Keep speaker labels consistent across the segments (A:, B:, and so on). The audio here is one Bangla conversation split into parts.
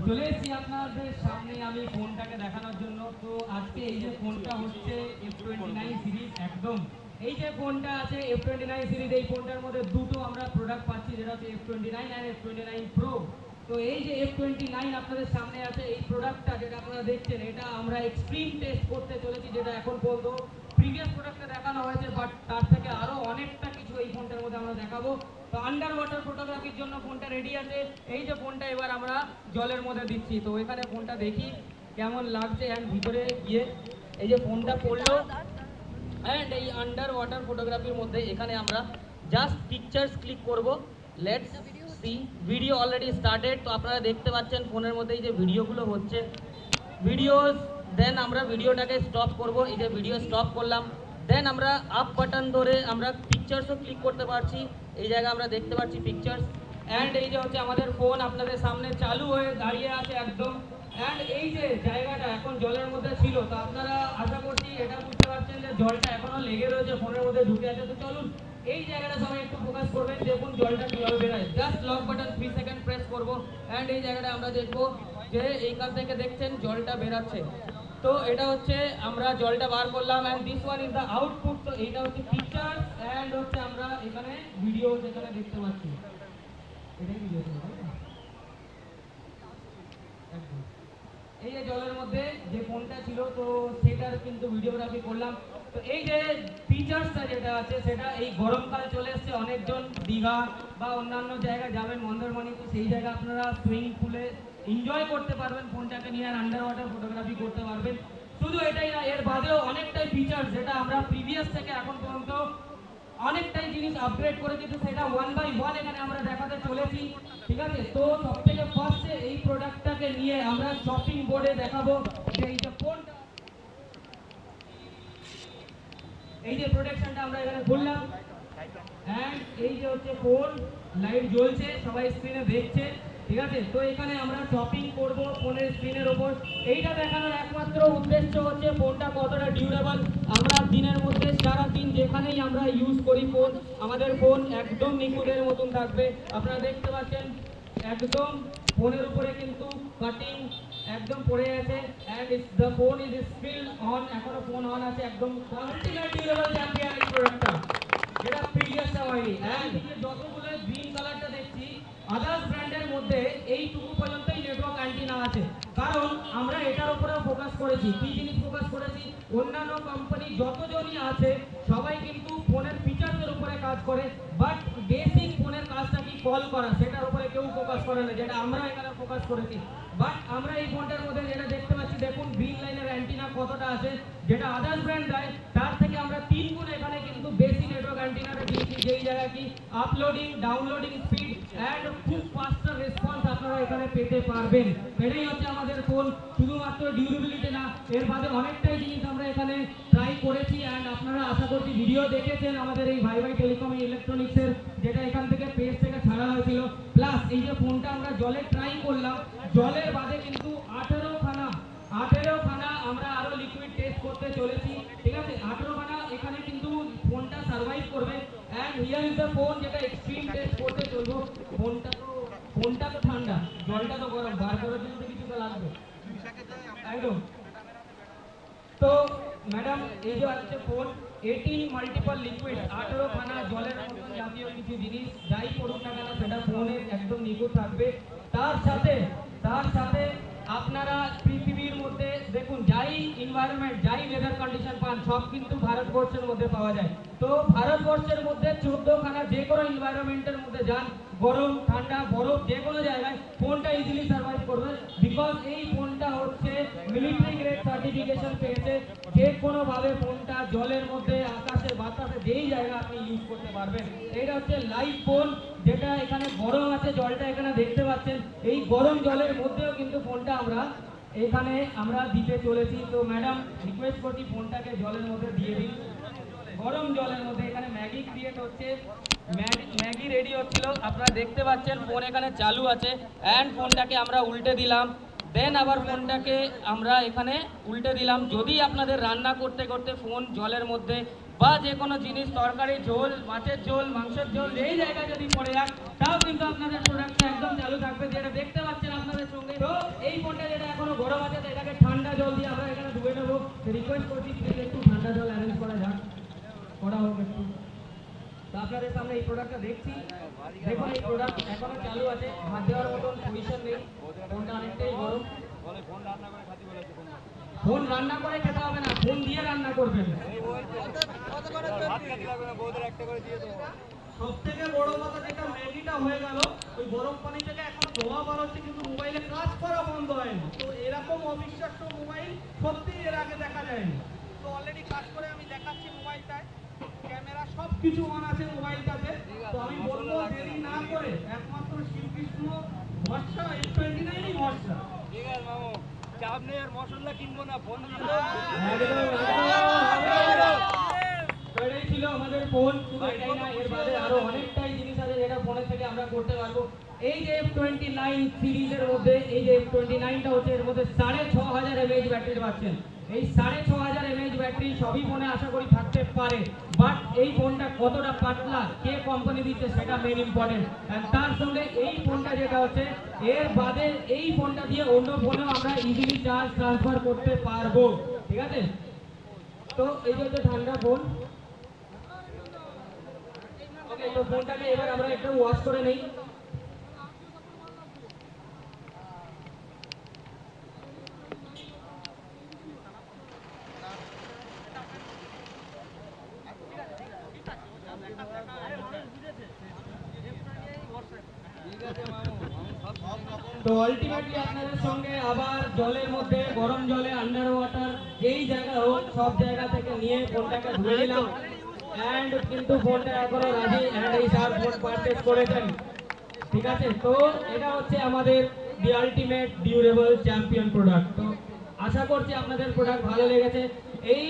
A: চলে এসেছি আপনাদের সামনে আমি ফোনটাকে দেখানোর জন্য। তো আজকে এই যে ফোনটা হচ্ছে F29 সিরিজ, একদম এই যে ফোনটা আছে F29 সিরিজ, এই ফোনটার মধ্যে দুটো আমরা প্রোডাক্ট পাচ্ছি, যেটা হচ্ছে F29 আর F29 Pro। তো এই যে F29 আপনাদের সামনে আছে, এই প্রোডাক্টটা যেটা আপনারা দেখছেন, এটা আমরা এক্সট্রিম টেস্ট করতে চলেছি, যেটা এখন পর্যন্ত প্রিভিয়াস প্রোডাক্টে দেখানো হয়েছে, বাট তার থেকে আরো অনেকটা কিছু এই ফোনটার মধ্যে আমরা দেখাবো। তো আন্ডার ওয়াটার ফটোগ্রাফির জন্য ফোনটা রেডি আছে। এই যে ফোনটা এবার আমরা জলের মধ্যে দিচ্ছি, তো এখানে ফোনটা দেখি কেমন লাগছে। অ্যান্ড ভিতরে গিয়ে এই যে ফোনটা পড়লো, অ্যান্ড এই আন্ডার ওয়াটার ফটোগ্রাফির মধ্যে এখানে আমরা জাস্ট পিকচার্স ক্লিক করব। Let's see, video already started. তো আপনারা দেখতে পাচ্ছেন ফোনের মধ্যে এই যে ভিডিওগুলো হচ্ছে, ভিডিওস। দেন আমরা ভিডিওটাকে স্টপ করব, এই যে ভিডিও স্টপ করলাম। দেন আমরা আপ বাটন ধরে আমরা পিকচার্সও ক্লিক করতে পারছি। এই জায়গায় আমরা দেখতে পাচ্ছি পিকচার্স। অ্যান্ড এই যে হচ্ছে আমাদের ফোন আপনাদের সামনে চালু হয়ে দাঁড়িয়ে আছে একদম। অ্যান্ড এই যে জায়গাটা এখন জলের মধ্যে ছিল, তো আপনারা আশা করছি এটা বুঝতে পারছেন যে জলটা এখনো লেগে রয়েছে, ফোনের মধ্যে ঢুকে আছে। তো চলুন এই জায়গাটা সবাই একটু ফোকাস করবেন, দেখুন জলটা কীভাবে বেরোয়। Just lock button 3 second press করবো, অ্যান্ড এই জায়গাটা আমরা দেখবো যে এইখান থেকে দেখছেন জলটা বেরাচ্ছে। তো এটা হচ্ছে আমরা জলটা বার করলাম, and this one is the output. তো এইটা হচ্ছে পিকচার, অ্যান্ড হচ্ছে আমরা এখানে ভিডিও যেখানে দেখতে পাচ্ছি, এটাই ভিডিও। এই যে জলের মধ্যে যে ফোনটা ছিল, তো সেটার কিন্তু ভিডিওগ্রাফি করলাম। তো এই যে ফিচার্সটা যেটা আছে, সেটা এই গরমকাল চলে এসছে, অনেকজন দীঘা বা অন্যান্য জায়গায় যাবেন, মন্দারমণি, তো সেই জায়গায় আপনারা সুইমিং পুলে এনজয় করতে পারবেন ফোনটাকে নিয়ে, আর আন্ডার ওয়াটার ফটোগ্রাফি করতে পারবেন। শুধু এটাই না, এর বাদেও অনেকটাই ফিচার্স যেটা আমরা প্রিভিয়াস থেকে এখন পর্যন্ত অনেকটাই জিনিস আপগ্রেড করেছি, তো সেটা 1 বাই 1 এখানে আমরা দেখাতে চলেছি। ঠিক আছে, তো সব থেকে ফার্স্টে এই প্রোডাক্টটাকে নিয়ে আমরা শপিং বোর্ডে দেখাবো যে এই যে ফোনটা, এই যে প্রোটেকশনটা আমরা এখানে খুললাম, অ্যান্ড এই যে হচ্ছে ফোন, লাইট জ্বলছে, সবাই স্ক্রিনে দেখছে। ঠিক আছে, তো এখানে আমরা শপিং করব ফোনের স্ক্রিনের ওপর। এইটা দেখানোর একমাত্র উদ্দেশ্য হচ্ছে ফোনটা কতটা ডিউরেবল। আমরা দিনের মধ্যে সারা দিন যেখানেই আমরা ইউজ করি ফোন, আমাদের ফোন একদম নিখুঁতের মতন থাকবে। আপনারা দেখতে পাচ্ছেন একদম ফোনের উপরে কিন্তু কাটিং একদম পড়ে আছে, and the phone is still on, এখনো ফোন অন আছে, একদম আলটিমেট ডিউরেবল চ্যাম্পিয়ন এই প্রোডাক্টটা, যেটা প্রিভিয়াসটা হয়নি। অ্যান্ড যতগুলো গ্রিন কালারটা দেখছি, আদার্স ব্র্যান্ডের মধ্যে এইটুকু পর্যন্তই নেটওয়ার্ক অ্যান্টিনা আছে, কারণ আমরা এটার উপরেও ফোকাস করেছি। কি জিনিস ফোকাস করেছি? অন্যান্য কোম্পানি যতজনই আছে সবাই কিন্তু ফোনের ফিচার্সের উপরে কাজ করে, বাট বেসিক ফোনের কাজটা কি কল করা, সেটার উপরে কেউ ফোকাস করে না, যেটা আমরা এখানে ফোকাস করেছি। বাট আমরা এই ফোনটার মধ্যে যেটা দেখতে পাচ্ছি, দেখুন গ্রিন লাইনের অ্যান্টিনা কতটা আছে, যেটা আদার্স ব্র্যান্ড দেয় তার থেকে আমরা 3 গুণ এখানে কিন্তু বেশি নেটওয়ার্ক অ্যান্টিনাটা দিয়েছি, যেই জায়গায় কি আপলোডিং, ডাউনলোডিং স্পিড অ্যান্ড খুব ফাস্টার রেসপন্স আপনারা এখানে পেতে পারবেন। এটাই হচ্ছে আমাদের ফোন। শুধুমাত্র ডিউরেবিলিটি না, এর বাদে অনেকটাই জিনিস আমরা এখানে ট্রাই করেছি, অ্যান্ড আপনারা আশা করছি ভিডিও দেখেছেন আমাদের এই ভাই ভাই টেলিকম ইলেকট্রনিক্সের, যেটা এখান থেকে পেজ থেকে ছাড়া হয়েছিল। প্লাস এই যে ফোনটা আমরা জলে ট্রাই করলাম, জলের বাদে কিন্তু 18খানা আমরা আরো লিকুইড টেস্ট করতে চলেছি। ঠিক আছে, 18খানা এখানে কিন্তু ফোনটা সার্ভাইভ করবে। And here is the phone, যেটা এক্সট্রিম টেস্ট করতে চলবো। ফোনটা তো ঠান্ডা, জলটা তো গরম, বার করার জন্য তো কিছু তো লাগবে একদম। তো ম্যাডাম এই যে হচ্ছে ফোন, 18 মাল্টিপল লিকুইড, 18খানা জলের মতন জাতীয় কিছু জিনিস যাই করুক না কেন, সেটা ফোনে একদম নিখুঁত থাকবে। তার সাথে আপনারা পৃথিবীর মধ্যে দেখুন, যাই এনভায়রনমেন্ট, যাই ওয়েদার কন্ডিশন পান, সব কিন্তু ভারতবর্ষের মধ্যে পাওয়া যায়। তো ভারতবর্ষের মধ্যে 14খানা যে কোনো এনভায়রনমেন্টের মধ্যে যান, গরম ঠান্ডা বরফ যে কোনো জায়গায় ফোনটা ইজিলি সার্ভাইভ করবে, বিকজ এই ফোনটা হচ্ছে মিলিটারি গ্রেড সার্টিফিকেশন পেয়েছে। যে কোনোভাবে ফোনটা জলের মধ্যে, আকাশে, বাতাসে, যেই জায়গা আপনি ইউজ করতে পারবেন। এটা হচ্ছে লাইভ ফোন, যেটা এখানে গরম আছে, জলটা এখানে দেখতে পাচ্ছেন, এই গরম জলের মধ্যেও কিন্তু ফোনটা এখানে আমরা দিতে চলেছি। তো ম্যাডাম রিকোয়েস্ট করছি ফোনটাকে জলের মধ্যে দিয়ে দিন, গরম জলের মধ্যে। এখানে ম্যাগি ক্রিয়েট হচ্ছে, ম্যাগি রেডি হচ্ছিল, আপনারা দেখতে পাচ্ছেন ফোন এখানে চালু আছে। অ্যান্ড ফোনটাকে আমরা উল্টে দিলাম, দেন আবার ফোনটাকে আমরা এখানে উল্টে দিলাম। যদি আপনাদের রান্না করতে করতে ফোন জলের মধ্যে বা যে কোনো জিনিস, তরকারি ঝোল, মাছের ঝোল, মাংসের ঝোল, এই জায়গায় যদি পড়ে যাক, তাও কিন্তু আপনাদের প্রোডাক্টটা একদম চালু থাকবে, যেটা দেখতে পাচ্ছেন আপনাদের সঙ্গে। তো এই ফোনটা যেটা এখনো গরম আছে, তো এটাকে ঠান্ডা জল দিয়ে আমরা এখানে ডুবে নেবো। রিকোয়েস্ট করছি প্লিজ একটু ঠান্ডা জল অ্যারেঞ্জ করা যাক, করা হোক একটু। তো আপনাদের সামনে এই প্রোডাক্টটা দেখছি, দেখুন এই প্রোডাক্ট এখনো চালু আছে, হাত দেওয়ার মতন পজিশন নেই, ফোনটা অনেকটাই গরম। ফোন রান্না করে খেতে হবে না, ফোন দিয়ে রান্না করবেন।
B: সব থেকে বড় কথা যেটা ম্যাগিটা হয়ে গেল, ওই গরম পানি থেকে এখন ধোঁয়া বার হচ্ছে কিন্তু মোবাইলে কাজ করা বন্ধ হয়নি। তো এরকম অবিশ্বাস্য মোবাইল সত্যি এর আগে দেখা যায়নি। তো অলরেডি কাজ করে আমি দেখাচ্ছি মোবাইলটায়, ক্যামেরা সব কিছু অন আছে মোবাইলটাতে। তো আমি বলবো দেরি না করে একমাত্র শ্রীকৃষ্ণ ভরসা, F29ই ভরসা।
C: ঠিক আছে মামু, চাপ নেই, আর মশলা কিনবো না, ফোন দিয়ে
A: তো এটাই ছিল আমাদের ফোন, শুধু এটাই না, এর বাদে আরো অনেকটাই জিনিস আছে যেটা ফোনের থেকে আমরা করতে পারবো। এই যে F29 সিরিজের মধ্যে, এই যে F29টা হচ্ছে, এর মধ্যে 6500 mAh ব্যাটারি পাচ্ছেন। এই 6500 mAh ব্যাটারি সবই ফোনে আশা করি থাকতে পারে, বাট এই ফোনটা কতটা পাতলা, কে কোম্পানি দিচ্ছে সেটা মেইন ইম্পর্টেন্ট। আর তার সঙ্গে এই ফোনটা যেটা হচ্ছে, এর বাদে এই ফোনটা দিয়ে অন্য ফোনেও আমরা ইজিলি চার্জ ট্রান্সফার করতে পারবো, ঠিক আছে? তো এই যে হচ্ছে ঠান্ডা ফোন। ওকে, তো ফোনটাকে এবার আমরা একটু ওয়াশ করে নেই। তো আলটিমেটলি আপনাদের সঙ্গে আবার জলের মধ্যে, গরম জলে, আন্ডার ওয়াটার, যেই জায়গা হোক সব জায়গা থেকে নিয়ে ফোনটাকে ধুয়ে নিলাম। অ্যান্ড কিন্তু ফোনটা এখনো রাজি, অ্যান্ড এই সার ফোন পারচেজ করেছেন, ঠিক আছে? তো এটা হচ্ছে আমাদের দি আলটিমেট ডিউরেবল চ্যাম্পিয়ন প্রোডাক্ট। তো আশা করছি আপনাদের প্রোডাক্ট ভালো লেগেছে। এই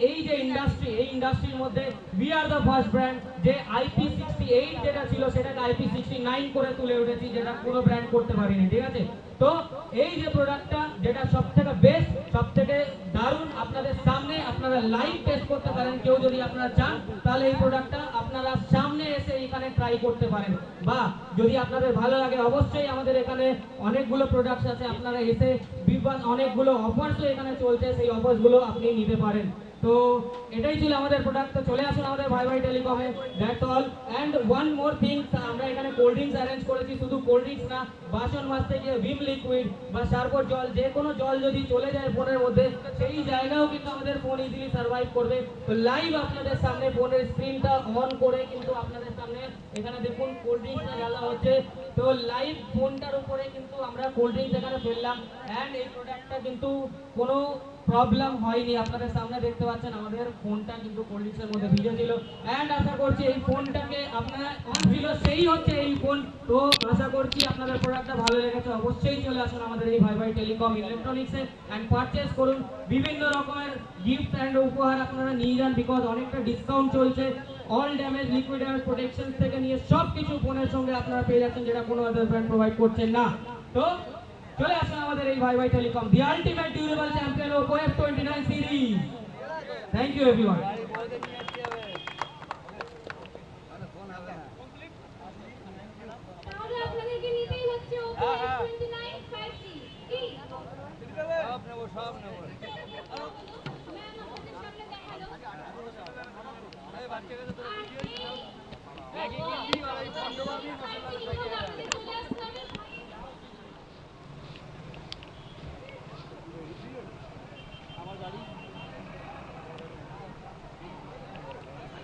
A: এই যে ইন্ডাস্ট্রি, এই ইন্ডাস্ট্রির মধ্যে we are the first brand যে IP68 যেটা ছিল সেটাকে IP69 করে তুলে উঠেছি, যেটা কোনো ব্র্যান্ড করতে পারিনি, ঠিক আছে? তো এই যে প্রোডাক্টটা যেটা সব থেকে বেস্ট, সব থেকে দারুণ, আপনাদের সামনে আপনারা লাইভ টেস্ট করতে পারেন। কেউ যদি আপনারা চান তাহলে এই প্রোডাক্টটা আপনারা সামনে এসে এখানে ট্রাই করতে পারেন, বা যদি আপনাদের ভালো লাগে অবশ্যই আমাদের এখানে অনেকগুলো প্রোডাক্টস আছে, আপনারা এসে অনেকগুলো অফার্সও এখানে চলছে, সেই অফার্সগুলো আপনি নিতে পারেন। তো এটাই ছিল আমাদের প্রোডাক্ট। তো চলে আসুন আমাদের ভাই ভাই টেলিকমে, that's all. And one more thing, আমরা এখানে কোল্ড ড্রিঙ্কস অ্যারেঞ্জ করেছি, শুধু কোল্ড ড্রিঙ্কস না, বাসন মাজতে গিয়ে ভিম লিকুইড বা সার্বর জল, যে কোনো জল যদি চলে যায় ফোনের মধ্যে, সেই জায়গাও কিন্তু আমাদের ফোন ইজিলি সার্ভাইভ করবে। তো লাইভ আপনাদের সামনে ফোনের স্ক্রিনটা অন করে কিন্তু আপনাদের সামনে এখানে দেখুন কোল্ড ড্রিঙ্কসটা ঢালা হচ্ছে। তো লাইভ ফোনটার উপরে কিন্তু আমরা কোল্ড ড্রিঙ্কস এখানে ফেললাম, অ্যান্ড এই প্রোডাক্টটা কিন্তু কোনো প্রবলেম হয়নি। আপনাদের সামনে দেখতে পাচ্ছেন আমাদের ফোনটা কিন্তু কোল্ড ড্রিঙ্কসের মধ্যে ভিজে ছিল, অ্যান্ড আশা করছি এই ফোনটাকে আপনারা অন ছিল, সেই হচ্ছে এই ফোন। তো আশা করছি আপনাদের প্রোডাক্টটা ভালো লেগেছে। অবশ্যই চলে আসুন আমাদের এই Bhai Bhai telecom ইলেকট্রনিক্সে and purchase করুন। বিভিন্ন রকমের গিফট অ্যান্ড উপহার আপনারা নিয়ে যান, বিকজ অনেকটা ডিসকাউন্ট চলছে। All damage liquid damage protection থেকে নিয়ে সব কিছু ফোনের সঙ্গে আপনারা পেয়ে যাচ্ছেন, যেটা কোনো আদার ব্র্যান্ড প্রোভাইড করছেন না। তো চলে আসুন আমাদের এই Bhai Bhai telecom, the ultimate durable champion Oppo F29 series. Thank you everyone.
D: তাহলে আপনাদেরকে নিতেই হচ্ছে ওপো F29 5G। কি?
C: সব নেবো, সব নেবো।
D: ম্যাম আপনাদের সামনে দেখালো।
C: এই বাচ্চাকে তো
D: আর এই
C: ম্যাগি কিনবি আর এই 15 মশলা